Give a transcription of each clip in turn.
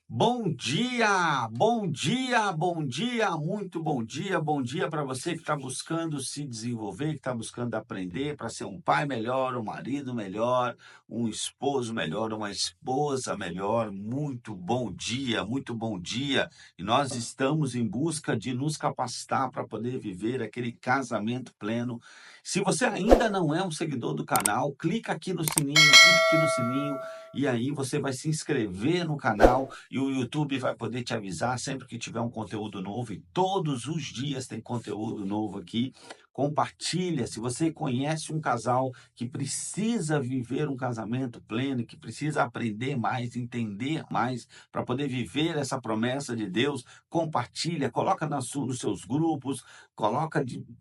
Bom dia, bom dia, bom dia, muito bom dia para você que está buscando se desenvolver, que está buscando aprender para ser um pai melhor, um marido melhor, um esposo melhor, uma esposa melhor. Muito bom dia. E nós estamos em busca de nos capacitar para poder viver aquele casamento pleno. Se você ainda não é um seguidor do canal, clica aqui no sininho, clica aqui no sininho, e aí você vai se inscrever no canal e o YouTube vai poder te avisar sempre que tiver um conteúdo novo, e todos os dias tem conteúdo novo aqui. Compartilha, se você conhece um casal que precisa viver um casamento pleno, que precisa aprender mais, entender mais, para poder viver essa promessa de Deus, compartilha, coloca nos seus grupos,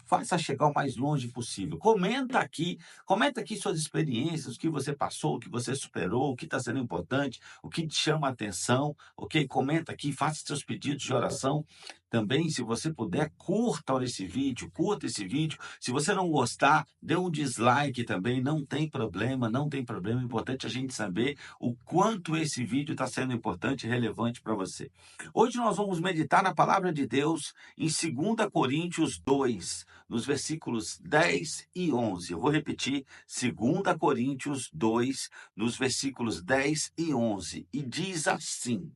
faça chegar o mais longe possível. Comenta aqui suas experiências, o que você passou, o que você superou, o que está sendo importante, o que te chama a atenção, ok? Comenta aqui, faça seus pedidos de oração. Também, se você puder, curta curta esse vídeo. Se você não gostar, dê um dislike também, não tem problema, não tem problema. É importante a gente saber o quanto esse vídeo está sendo importante e relevante para você. Hoje nós vamos meditar na palavra de Deus em 2 Coríntios 2, nos versículos 10 e 11. Eu vou repetir, 2 Coríntios 2, nos versículos 10 e 11. E diz assim: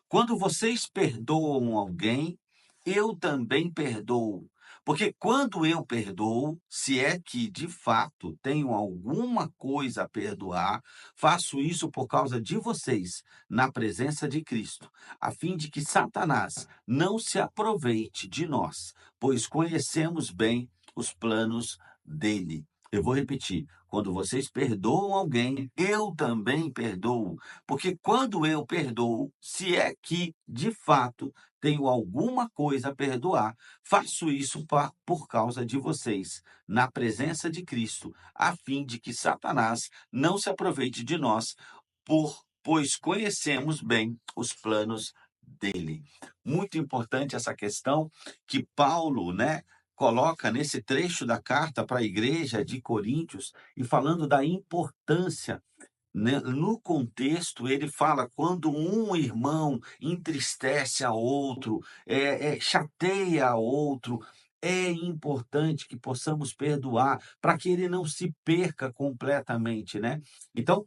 quando vocês perdoam alguém, eu também perdoo. Porque quando eu perdoo, se é que de fato tenho alguma coisa a perdoar, faço isso por causa de vocês, na presença de Cristo, a fim de que Satanás não se aproveite de nós, pois conhecemos bem os planos dele. Eu vou repetir. Quando vocês perdoam alguém, eu também perdoo. Porque quando eu perdoo, se é que, de fato, tenho alguma coisa a perdoar, faço isso por causa de vocês, na presença de Cristo, a fim de que Satanás não se aproveite de nós, pois conhecemos bem os planos dele. Muito importante essa questão que Paulo, coloca nesse trecho da carta para a igreja de Coríntios, e falando da importância, né? No contexto, ele fala quando um irmão entristece a outro, chateia a outro, é importante que possamos perdoar para que ele não se perca completamente, né? Então,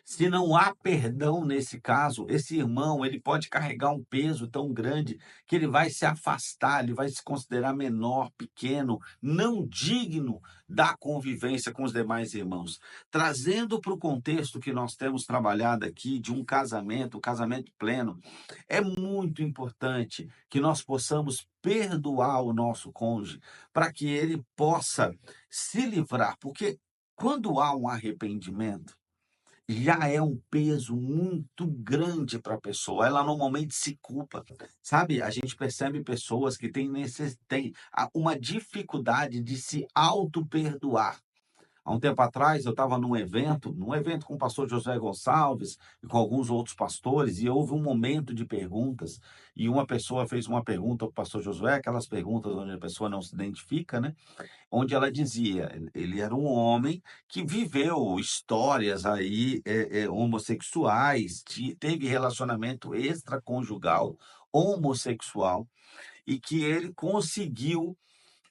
se não há perdão nesse caso, esse irmão, ele pode carregar um peso tão grande que ele vai se afastar, ele vai se considerar menor, pequeno, não digno da convivência com os demais irmãos. Trazendo para o contexto que nós temos trabalhado aqui de um casamento pleno, é muito importante que nós possamos perdoar o nosso cônjuge para que ele possa se livrar, porque quando há um arrependimento, já é um peso muito grande para a pessoa. Ela normalmente se culpa, sabe? A gente percebe pessoas que têm uma dificuldade de se auto-perdoar. Há um tempo atrás, eu estava num evento com o pastor Josué Gonçalves e com alguns outros pastores, e houve um momento de perguntas, e uma pessoa fez uma pergunta ao pastor Josué, aquelas perguntas onde a pessoa não se identifica, né? Onde ela dizia, ele era um homem que viveu histórias aí homossexuais, teve relacionamento extraconjugal homossexual, e que ele conseguiu,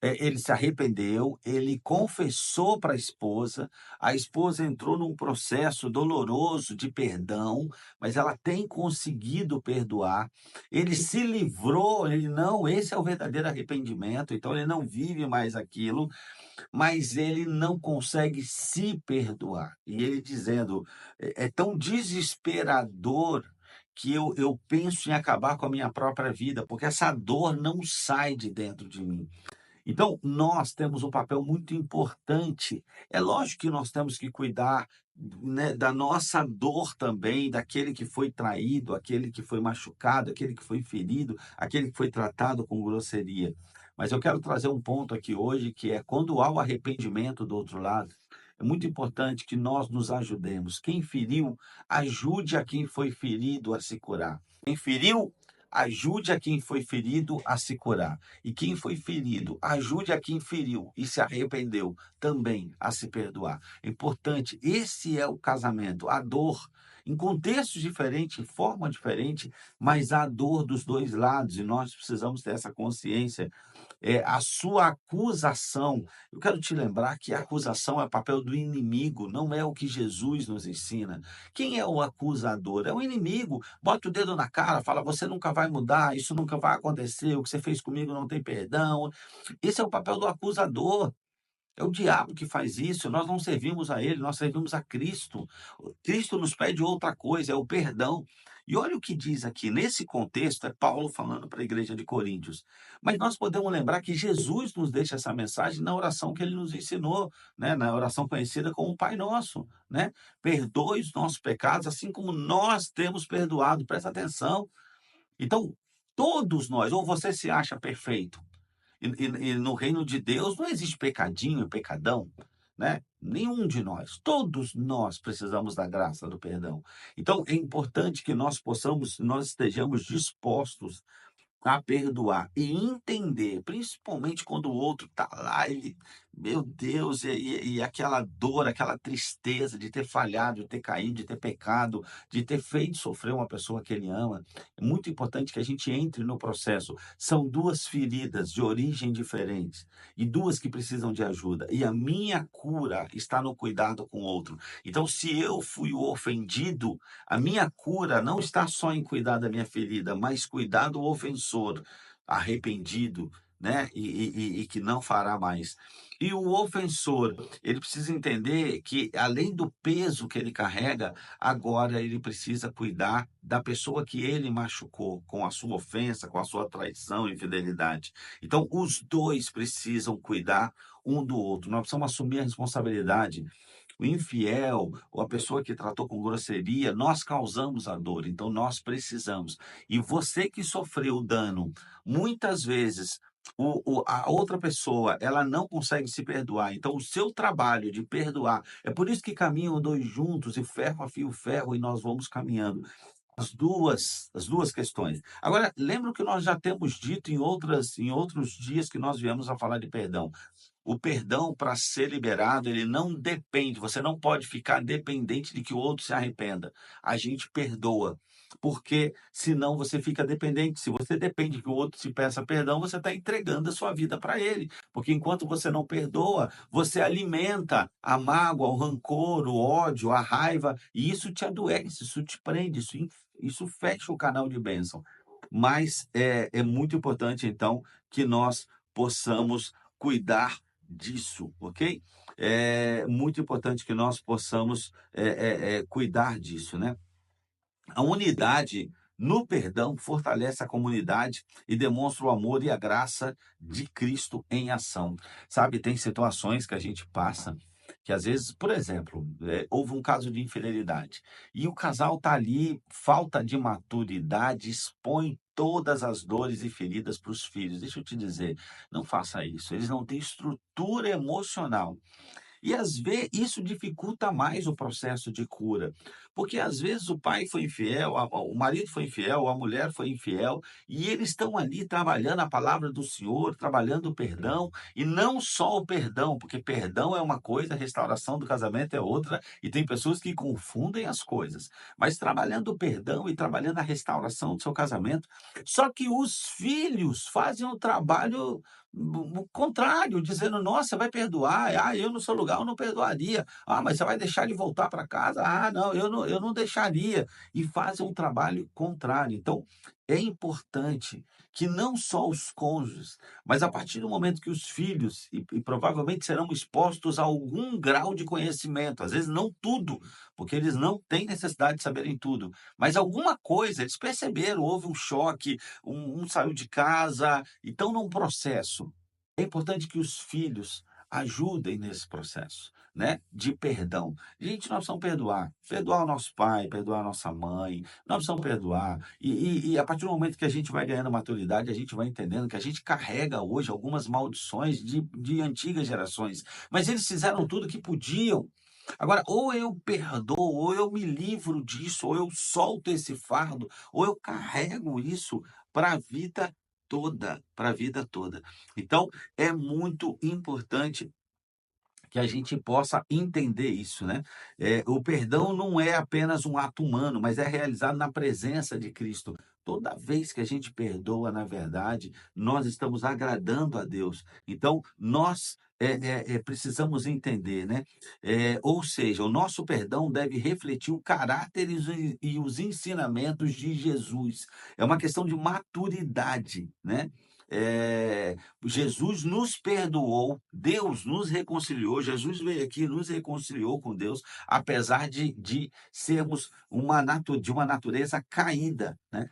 ele se arrependeu, ele confessou para a esposa entrou num processo doloroso de perdão, mas ela tem conseguido perdoar, ele se livrou, ele não, esse é o verdadeiro arrependimento, então ele não vive mais aquilo, mas ele não consegue se perdoar. E ele dizendo: é tão desesperador que eu penso em acabar com a minha própria vida, porque essa dor não sai de dentro de mim. Então, nós temos um papel muito importante. É lógico que nós temos que cuidar, né, da nossa dor também, daquele que foi traído, aquele que foi machucado, aquele que foi ferido, aquele que foi tratado com grosseria. Mas eu quero trazer um ponto aqui hoje, que é quando há o arrependimento do outro lado, é muito importante que nós nos ajudemos. Quem feriu, ajude a quem foi ferido a se curar. Quem feriu, ajude a quem foi ferido a se curar. E quem foi ferido, ajude a quem feriu e se arrependeu também a se perdoar. É importante, esse é o casamento. A dor em contextos diferentes, em forma diferente, mas há dor dos dois lados e nós precisamos ter essa consciência. A sua acusação, eu quero te lembrar que a acusação é papel do inimigo, não é o que Jesus nos ensina. Quem é o acusador? É o inimigo. Bota o dedo na cara, fala: você nunca vai mudar, isso nunca vai acontecer, o que você fez comigo não tem perdão. Esse é o papel do acusador. É o diabo que faz isso, nós não servimos a ele, nós servimos a Cristo. O Cristo nos pede outra coisa, é o perdão. E olha o que diz aqui, nesse contexto, é Paulo falando para a igreja de Coríntios. Mas nós podemos lembrar que Jesus nos deixa essa mensagem na oração que ele nos ensinou, né? Na oração conhecida como Pai Nosso, né? Perdoe os nossos pecados, assim como nós temos perdoado. Presta atenção. Então, todos nós, ou você se acha perfeito, e no reino de Deus não existe pecadinho, pecadão, né? Nenhum de nós, todos nós precisamos da graça do perdão. Então é importante que nós estejamos dispostos a perdoar e entender, principalmente quando o outro está lá, ele, meu Deus, e aquela dor, aquela tristeza de ter falhado, de ter caído, de ter pecado, de ter feito sofrer uma pessoa que ele ama. É muito importante que a gente entre no processo. São duas feridas de origem diferentes e duas que precisam de ajuda. E a minha cura está no cuidado com o outro. Então, se eu fui o ofendido, a minha cura não está só em cuidar da minha ferida, mas cuidar do ofensor, arrependido, né? E que não fará mais. E o ofensor, ele precisa entender que, além do peso que ele carrega, agora ele precisa cuidar da pessoa que ele machucou, com a sua ofensa, com a sua traição e infidelidade. Então, os dois precisam cuidar um do outro. Nós precisamos assumir a responsabilidade. O infiel ou a pessoa que tratou com grosseria, nós causamos a dor, então nós precisamos. E você que sofreu o dano, muitas vezes a outra pessoa ela não consegue se perdoar. Então, o seu trabalho de perdoar, é por isso que caminham dois juntos, e ferro afia o ferro, e nós vamos caminhando. As duas questões. Agora, lembra o que nós já temos dito em outros dias que nós viemos a falar de perdão. O perdão, para ser liberado, ele não depende, você não pode ficar dependente de que o outro se arrependa. A gente perdoa, porque senão você fica dependente. Se você depende que o outro se peça perdão, você está entregando a sua vida para ele. Porque enquanto você não perdoa, você alimenta a mágoa, o rancor, o ódio, a raiva, e isso te adoece, isso te prende, isso fecha o canal de bênção. Mas é muito importante, então, que nós possamos cuidar disso, ok? É muito importante que nós possamos cuidar disso, né? A unidade no perdão fortalece a comunidade e demonstra o amor e a graça de Cristo em ação. Sabe, tem situações que a gente passa que às vezes, por exemplo, houve um caso de infidelidade e o casal está ali, falta de maturidade, expõe todas as dores e feridas para os filhos. Deixa eu te dizer, não faça isso. Eles não têm estrutura emocional e às vezes isso dificulta mais o processo de cura, porque às vezes o pai foi infiel, o marido foi infiel, a mulher foi infiel, e eles estão ali trabalhando a palavra do Senhor, trabalhando o perdão, e não só o perdão, porque perdão é uma coisa, restauração do casamento é outra, e tem pessoas que confundem as coisas, mas trabalhando o perdão e trabalhando a restauração do seu casamento, só que os filhos fazem o trabalho o contrário, dizendo: "Nossa, você vai perdoar? Ah, eu no seu lugar eu não perdoaria. Ah, mas você vai deixar de voltar para casa? Ah, não, eu não deixaria". E fazem um trabalho contrário. Então, é importante que não só os cônjuges, mas a partir do momento que os filhos, e provavelmente serão expostos a algum grau de conhecimento, às vezes não tudo, porque eles não têm necessidade de saberem tudo, mas alguma coisa, eles perceberam, houve um choque, um saiu de casa, e estão num processo. É importante que os filhos ajudem nesse processo, né, de perdão. Gente, nós precisamos perdoar. Perdoar o nosso pai, perdoar a nossa mãe, nós precisamos perdoar. E a partir do momento que a gente vai ganhando maturidade, a gente vai entendendo que a gente carrega hoje algumas maldições de antigas gerações, mas eles fizeram tudo que podiam. Agora, ou eu perdoo, ou eu me livro disso, ou eu solto esse fardo, ou eu carrego isso para a vida toda, para a vida toda. Então, é muito importante que a gente possa entender isso, né? O perdão não é apenas um ato humano, mas é realizado na presença de Cristo. Toda vez que a gente perdoa, na verdade, nós estamos agradando a Deus. Então, nós precisamos entender, né? Ou seja, o nosso perdão deve refletir o caráter e os ensinamentos de Jesus. É uma questão de maturidade, né? Jesus nos perdoou, Deus nos reconciliou, Jesus veio aqui e nos reconciliou com Deus, apesar de sermos de uma natureza caída, né?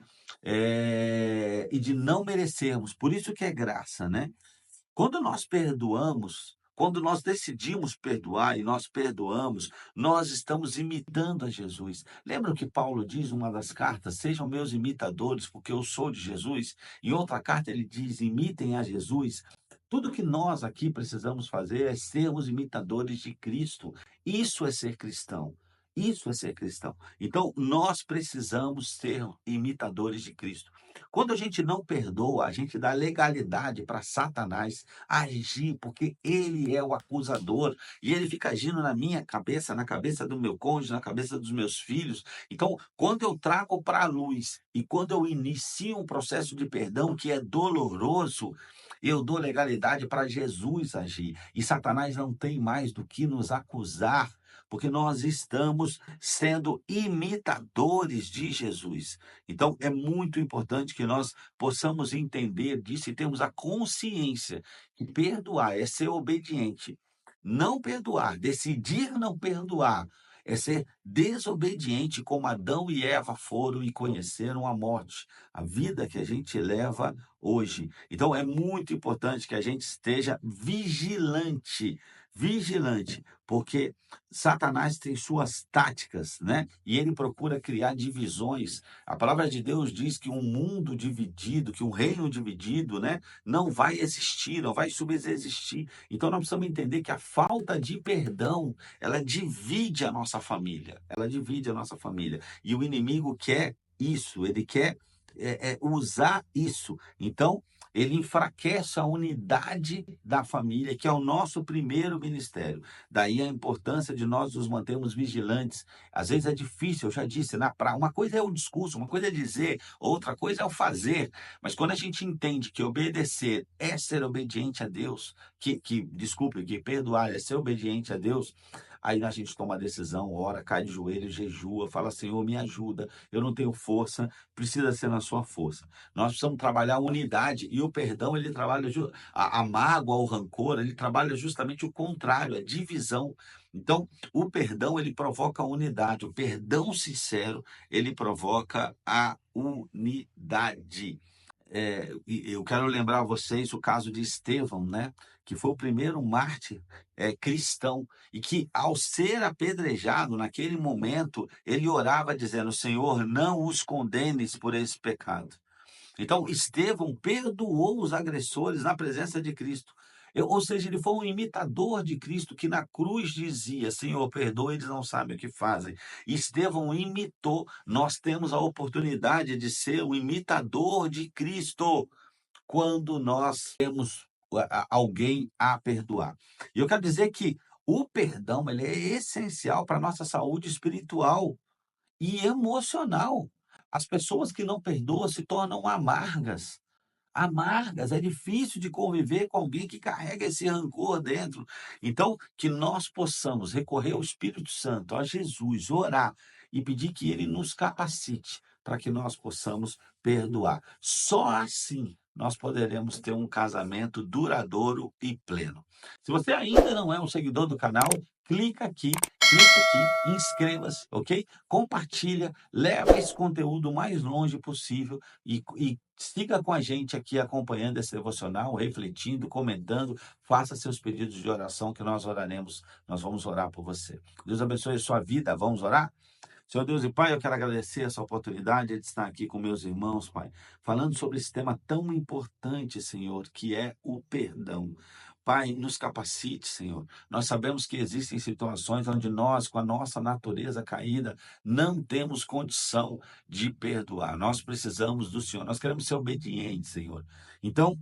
E de não merecermos, por isso que é graça, né? Quando nós perdoamos, quando nós decidimos perdoar e nós perdoamos, nós estamos imitando a Jesus. Lembra o que Paulo diz em uma das cartas? Sejam meus imitadores, porque eu sou de Jesus. Em outra carta ele diz: imitem a Jesus. Tudo que nós aqui precisamos fazer é sermos imitadores de Cristo. Isso é ser cristão. Isso é ser cristão. Então, nós precisamos ser imitadores de Cristo. Quando a gente não perdoa, a gente dá legalidade para Satanás agir, porque ele é o acusador e ele fica agindo na minha cabeça, na cabeça do meu cônjuge, na cabeça dos meus filhos. Então, quando eu trago para a luz e quando eu inicio um processo de perdão que é doloroso, eu dou legalidade para Jesus agir. E Satanás não tem mais do que nos acusar, porque nós estamos sendo imitadores de Jesus. Então, é muito importante que nós possamos entender disso e termos a consciência que perdoar é ser obediente. Não perdoar, decidir não perdoar, é ser desobediente, como Adão e Eva foram e conheceram a morte, a vida que a gente leva hoje. Então, é muito importante que a gente esteja vigilante, vigilante, porque Satanás tem suas táticas, né? E ele procura criar divisões. A palavra de Deus diz que um mundo dividido, que um reino dividido, né, não vai existir, não vai subsistir. Então nós precisamos entender que a falta de perdão, ela divide a nossa família. Ela divide a nossa família. E o inimigo quer isso, ele quer usar isso. Então, ele enfraquece a unidade da família, que é o nosso primeiro ministério. Daí a importância de nós nos mantermos vigilantes. Às vezes é difícil, eu já disse, uma coisa é o discurso, uma coisa é dizer, outra coisa é o fazer. Mas quando a gente entende que obedecer é ser obediente a Deus, desculpe, que perdoar é ser obediente a Deus, aí a gente toma a decisão, ora, cai de joelho, jejua, fala: Senhor, me ajuda, eu não tenho força, precisa ser na sua força. Nós precisamos trabalhar a unidade, e o perdão, ele trabalha, a mágoa, o rancor, ele trabalha justamente o contrário, a divisão. Então, o perdão, ele provoca a unidade, o perdão sincero, ele provoca a unidade. E eu quero lembrar a vocês o caso de Estevão, né? Que foi o primeiro mártir cristão, e que, ao ser apedrejado, naquele momento, ele orava dizendo: Senhor, não os condenes por esse pecado. Então, Estevão perdoou os agressores na presença de Cristo. Ou seja, ele foi um imitador de Cristo que na cruz dizia: Senhor, perdoa, eles não sabem o que fazem. E Estevão imitou. Nós temos a oportunidade de ser um imitador de Cristo quando nós temos alguém a perdoar. E eu quero dizer que o perdão, ele é essencial para a nossa saúde espiritual e emocional. As pessoas que não perdoam se tornam amargas. Amargas, é difícil de conviver com alguém que carrega esse rancor dentro. Então, que nós possamos recorrer ao Espírito Santo, a Jesus, orar e pedir que ele nos capacite para que nós possamos perdoar. Só assim nós poderemos ter um casamento duradouro e pleno. Se você ainda não é um seguidor do canal, clica aqui, inscreva-se, ok? Compartilha, leva esse conteúdo o mais longe possível e siga com a gente aqui acompanhando esse devocional, refletindo, comentando, faça seus pedidos de oração que nós oraremos, nós vamos orar por você. Deus abençoe a sua vida, vamos orar? Senhor Deus e Pai, eu quero agradecer essa oportunidade de estar aqui com meus irmãos, Pai, falando sobre esse tema tão importante, Senhor, que é o perdão. Pai, nos capacite, Senhor. Nós sabemos que existem situações onde nós, com a nossa natureza caída, não temos condição de perdoar. Nós precisamos do Senhor. Nós queremos ser obedientes, Senhor. Então,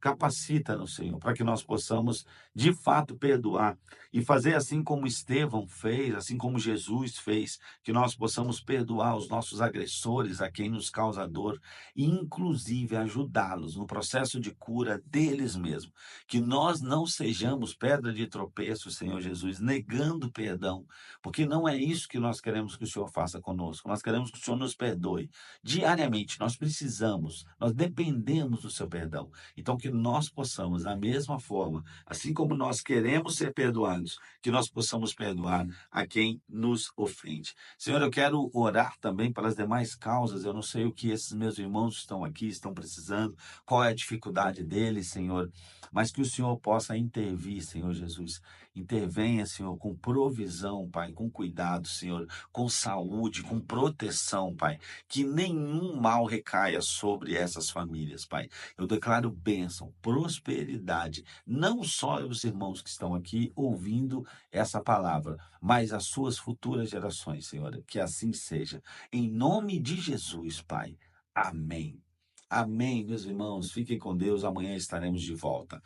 capacita-nos, Senhor, para que nós possamos, de fato, perdoar e fazer assim como Estevão fez, assim como Jesus fez, que nós possamos perdoar os nossos agressores, a quem nos causa dor, e inclusive ajudá-los no processo de cura deles mesmos. Que nós não sejamos pedra de tropeço, Senhor Jesus, negando perdão, porque não é isso que nós queremos que o Senhor faça conosco. Nós queremos que o Senhor nos perdoe diariamente. Nós precisamos, nós dependemos do seu perdão. Então, que nós possamos, da mesma forma, assim como nós queremos ser perdoados, que nós possamos perdoar a quem nos ofende. Senhor, eu quero orar também pelas demais causas. Eu não sei o que esses meus irmãos estão aqui, estão precisando, qual é a dificuldade deles, Senhor, mas que o Senhor possa intervir, Senhor Jesus. Intervenha, Senhor, com provisão, Pai, com cuidado, Senhor, com saúde, com proteção, Pai. Que nenhum mal recaia sobre essas famílias, Pai. Eu declaro bênção, prosperidade, não só os irmãos que estão aqui ouvindo essa palavra, mas as suas futuras gerações, Senhor. Que assim seja. Em nome de Jesus, Pai. Amém. Amém, meus irmãos. Fiquem com Deus. Amanhã estaremos de volta.